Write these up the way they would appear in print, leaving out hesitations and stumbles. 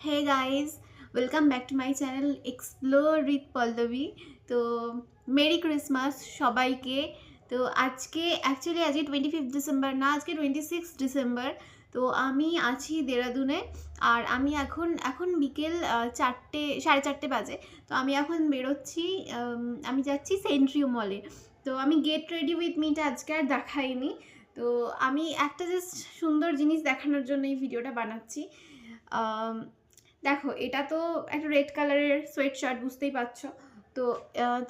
Hey guys, welcome back to my channel explore with Pallavi. তো merry Christmas সবাইকে। তো আজকে অ্যাকচুয়ালি আজকে 25 ডিসেম্বর না, আজকে 26 ডিসেম্বর। তো আমি আছি দেরাদুনে, আর আমি এখন বিকেল 4:30 বাজে। তো আমি এখন বেরোচ্ছি, আমি যাচ্ছি সেন্ট্রিও মলে। তো আমি গেট রেডি উইথ মিটা আজকে আর দেখাইনি। তো আমি একটা জাস্ট সুন্দর জিনিস দেখানোর জন্য এই ভিডিওটা বানাচ্ছি। দেখো, এটা তো একটা রেড কালারের সোয়েট শার্ট, বুঝতেই পারছো। তো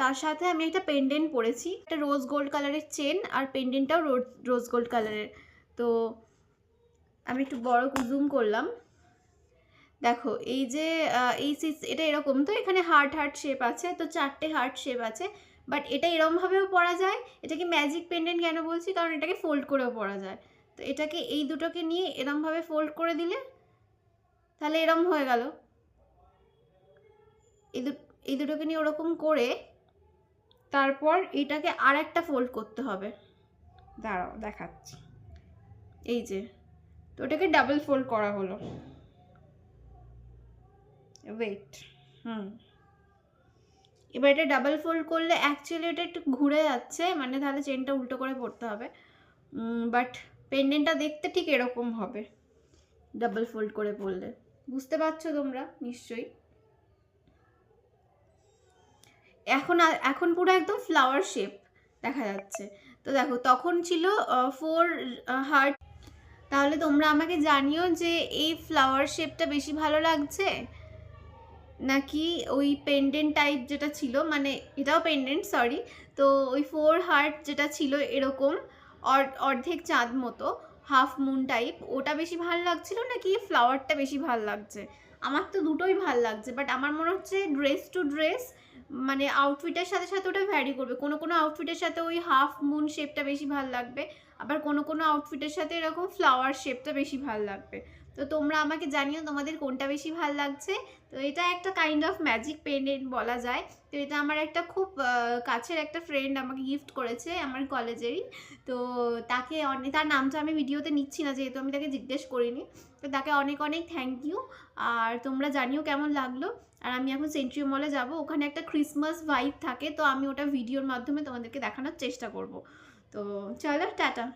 তার সাথে আমি একটা পেন্ডেন্ট পরেছি, একটা রোজ গোল্ড কালারের চেন, আর পেন্ডেন্টটাও রোজ গোল্ড কালারের। তো আমি একটু বড় জুম করলাম। দেখো এই যে এটা এরকম, তো এখানে হার্ট শেপ আছে, তো 4টে হার্ট শেপ আছে। বাট এটা এরমভাবেও পরা যায়। এটাকে ম্যাজিক পেন্ডেন্ট কেন বলছি, কারণ এটাকে ফোল্ড করেও পরা যায়। তো এটাকে এই দুটোকে নিয়ে এরমভাবে ফোল্ড করে দিলে তাহলে এরম হয়ে গেল। এই দুটোকে নিয়ে ওরকম করে তারপর এটাকে আর একটা ফোল্ড করতে হবে। দাঁড়াও দেখাচ্ছি। এই যে, তো ওটাকে ডাবল ফোল্ড করা হলো। ওয়েট, এবার এটা ডাবল ফোল্ড করলে অ্যাকচুয়ালি এটা একটু ঘুরে যাচ্ছে, মানে তাহলে চেনটা উল্টো করে পড়তে হবে। বাট পেন্ডেন্টটা দেখতে ঠিক এরকম হবে ডাবল ফোল্ড করে পড়লে। বুঝতে পারছো তোমরা নিশ্চয়ই। এখন পুরো একদম ফ্লাওয়ার শেপ দেখা যাচ্ছে। তো দেখো, তখন ছিল 4 হার্ট। তাহলে তোমরা আমাকে জানিও যে এই ফ্লাওয়ার শেপটা বেশি ভালো লাগছে নাকি ওই পেন্ডেন্ট টাইপ যেটা ছিল, মানে এটাও পেন্ডেন্ট, সরি। তো ওই 4 হার্ট যেটা ছিল এরকম অর্ধেক চাঁদ মতো, হাফ মুন টাইপ, ওটা বেশি ভাল লাগছিল নাকি ফ্লাওয়ারটা বেশি ভাল লাগছে। আমার তো দুটোই ভাল লাগছে, বাট আমার মনে হচ্ছে ড্রেস টু ড্রেস, মানে আউটফিটের সাথে সাথে ওটা ভ্যারি করবে। কোনো আউটফিটের সাথে ওই হাফ মুন শেপটা বেশি ভাল লাগবে, আবার কোনো আউটফিটের সাথে এরকম ফ্লাওয়ার শেপটা বেশি ভাল লাগবে। তো তোমরা আমাকে জানিও তোমাদের কোনটা বেশি ভাল লাগছে। তো এটা একটা কাইন্ড অফ ম্যাজিক পেন্ডেন্ট বলা যায়। তো এটা আমার একটা খুব কাছের একটা ফ্রেন্ড আমাকে গিফট করেছে, আমার কলেজেরই। তো তার নামটা আমি ভিডিওতে নিচ্ছি না, যেহেতু আমি তাকে জিজ্ঞেস করিনি। তো তাকে অনেক অনেক থ্যাংক ইউ। আর তোমরা জানিও কেমন লাগলো। আর আমি এখন সেন্ট্রিও মলে যাব, ওখানে একটা ক্রিসমাস ভাইব থাকে, তো আমি ওটা ভিডিওর মাধ্যমে তোমাদেরকে দেখানোর চেষ্টা করব। তো চলো, টাটা।